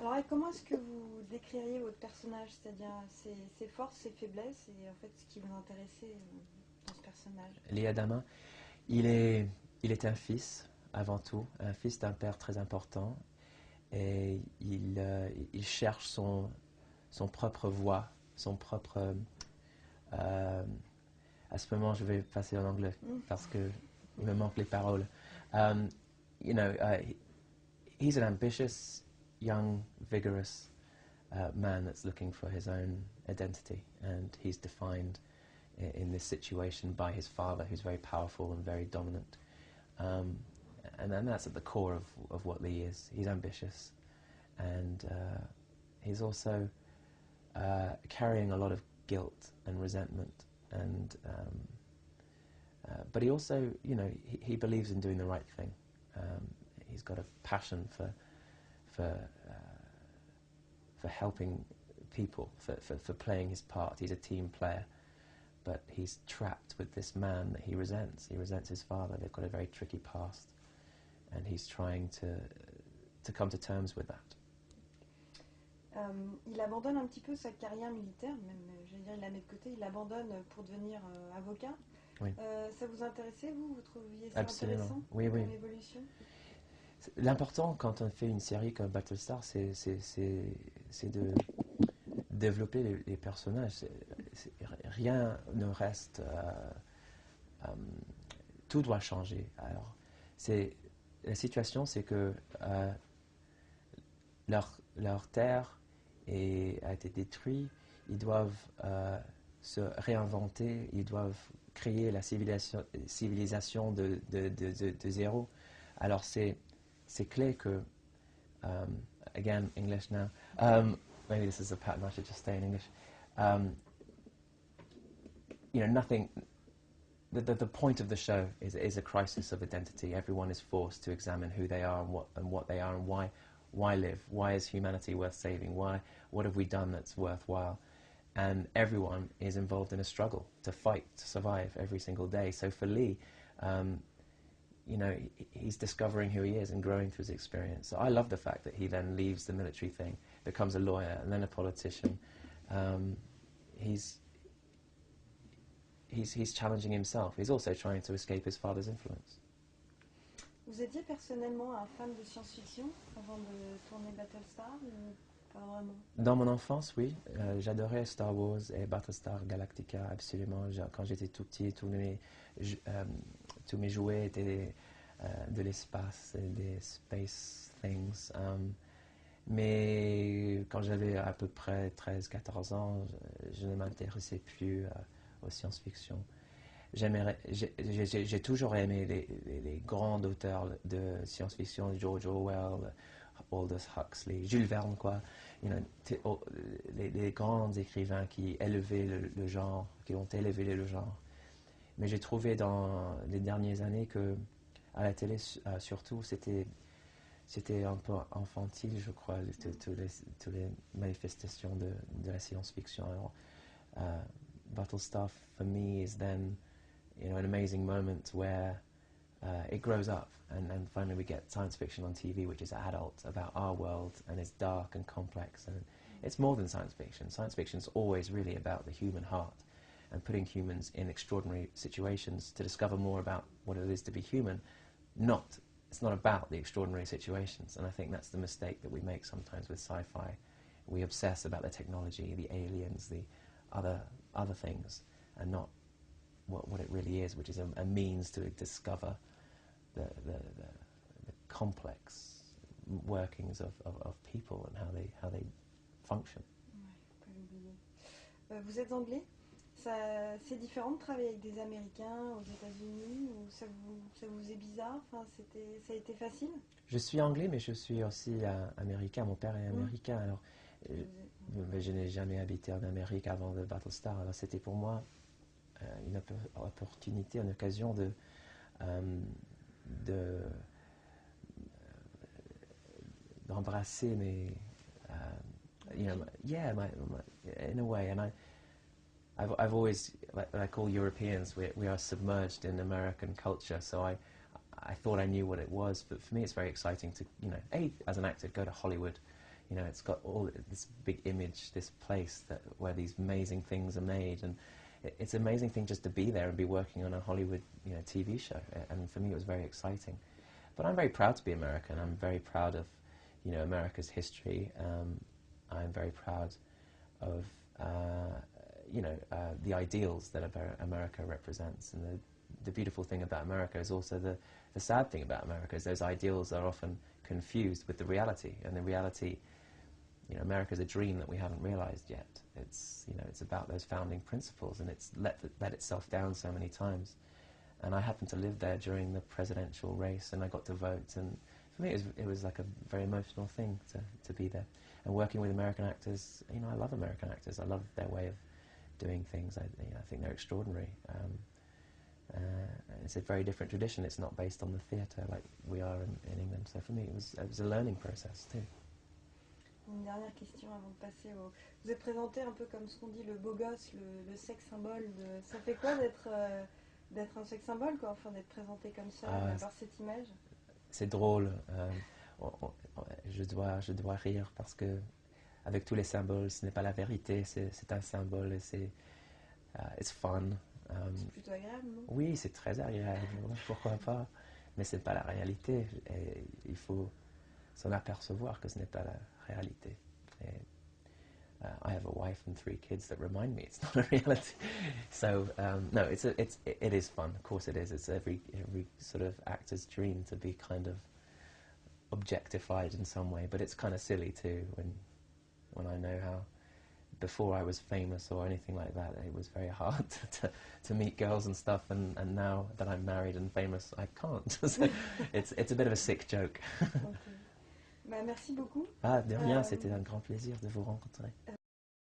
Alors, et comment est-ce que vous décririez votre personnage, c'est-à-dire ses forces, ses faiblesses, et en fait ce qui vous intéressait dans ce personnage? Lee Adama, il est un fils, avant tout, un fils d'un père très important, et il cherche son propre voie, son propre... euh, à ce moment, je vais passer en anglais, parce que il me manque les paroles. Um, he's an ambitious, young, vigorous man that's looking for his own identity, and he's defined in this situation by his father, who's very powerful and very dominant. And then that's at the core of what Lee is. He's ambitious, and he's also carrying a lot of guilt and resentment, and but he also, he believes in doing the right thing. He's got a passion for helping people, for playing his part. He's a team player, but he's trapped with this man that he resents. He resents his father. They've got a very tricky past, and he's trying to come to terms with that. Il abandonne un petit peu sa carrière militaire, même, j'allais dire, il la met de côté, il abandonne pour devenir avocat. Oui. Ça vous intéressait, vous trouviez ça Absolument. intéressant Oui, comme oui. évolution? L'important quand on fait une série comme Battlestar, c'est de développer les personnages. Rien ne reste. Tout doit changer. Alors, la situation, c'est que leur terre a été détruite. Ils doivent se réinventer. Ils doivent créer la civilisation de zéro. Alors, c'est clé que, again, English now, maybe this is a pattern, I should just stay in English. Nothing, the point of the show is a crisis of identity. Everyone is forced to examine who they are and what they are and why live. Why is humanity worth saving? What have we done that's worthwhile? And everyone is involved in a struggle to fight, to survive every single day. So for Lee, he's discovering who he is and growing through his experience. So I love the fact that he then leaves the military thing, becomes a lawyer and then a politician. He's challenging himself. He's also trying to escape his father's influence. Vous étiez personnellement un fan de science-fiction avant de tourner Battlestar ou pas vraiment? Dans mon enfance, oui. J'adorais Star Wars et Battlestar Galactica, absolument. Quand j'étais tout petit, tous mes jouets étaient de l'espace, des space things. Mais quand j'avais à peu près 13-14 ans, je ne m'intéressais plus aux science-fiction. J'ai toujours aimé les grands auteurs de science-fiction, George Orwell, Aldous Huxley, Jules Verne, quoi. Les grands écrivains qui élevaient le genre, qui ont élevé le genre. Mais j'ai trouvé dans les dernières années que à la télé, surtout, c'était un peu infantile, je crois, toutes les manifestations de la science-fiction. Alors, Battlestar, for me, is then, an amazing moment where it grows up, and finally we get science fiction on TV, which is adult, about our world, and it's dark and complex, and it's more than science fiction. Science fiction is always really about the human heart, and putting humans in extraordinary situations to discover more about what it is to be human. It's not about the extraordinary situations, and I think that's the mistake that we make sometimes with sci-fi. We obsess about the technology, the aliens, the other things, and not what it really is, which is a means to discover the complex workings of people and how they function. Ouais, faut pas l'oublier. Vous êtes anglais? C'est différent de travailler avec des Américains aux États-Unis, ou ça vous faisait bizarre? Enfin, ça a été facile? Je suis anglais, mais je suis aussi américain. Mon père est américain, alors je n'ai jamais habité en Amérique avant de Battlestar. Alors c'était pour moi une opportunité, une occasion d'embrasser mes, in a way, and I've always, like all Europeans, we are submerged in American culture, so I thought I knew what it was, but for me it's very exciting to, as an actor, go to Hollywood, You know, it's got all this big image, this place where these amazing things are made, and it's an amazing thing just to be there and be working on a Hollywood, TV show. And for me, it was very exciting. But I'm very proud to be American. I'm very proud of, America's history. I'm very proud of, the ideals that America represents. And the beautiful thing about America is also the sad thing about America is those ideals are often confused with the reality. And the reality, America's a dream that we haven't realized yet. It's about those founding principles, and it's let itself down so many times. And I happened to live there during the presidential race, and I got to vote. And for me, it was like a very emotional thing to be there. And working with American actors, I love American actors. I love their way of doing things. I think they're extraordinary. It's a very different tradition. It's not based on the theatre like we are in England. So for me, it was a learning process too. Une dernière question avant de passer au... Vous êtes présenté un peu comme ce qu'on dit le beau gosse, le sexe symbole. Ça fait quoi d'être un sexe symbole, quoi, enfin d'être présenté comme ça, d'avoir cette image? C'est drôle. Je dois rire parce que avec tous les symboles, ce n'est pas la vérité, c'est un symbole et c'est it's fun. C'est plutôt agréable, non? Oui, c'est très agréable, pourquoi pas, mais ce n'est pas la réalité. Et il faut s'en apercevoir que ce n'est pas la réalité. Et, I have a wife and 3 kids that remind me it's not a reality. So no, it is fun. Of course it is. It's every sort of actor's dream to be kind of objectified in some way. But it's kind of silly too when I know how before I was famous or anything like that, it was very hard to meet girls and stuff. And now that I'm married and famous, I can't. So it's a bit of a sick joke. Okay. Bah, merci beaucoup. Ah, de rien, c'était un grand plaisir de vous rencontrer.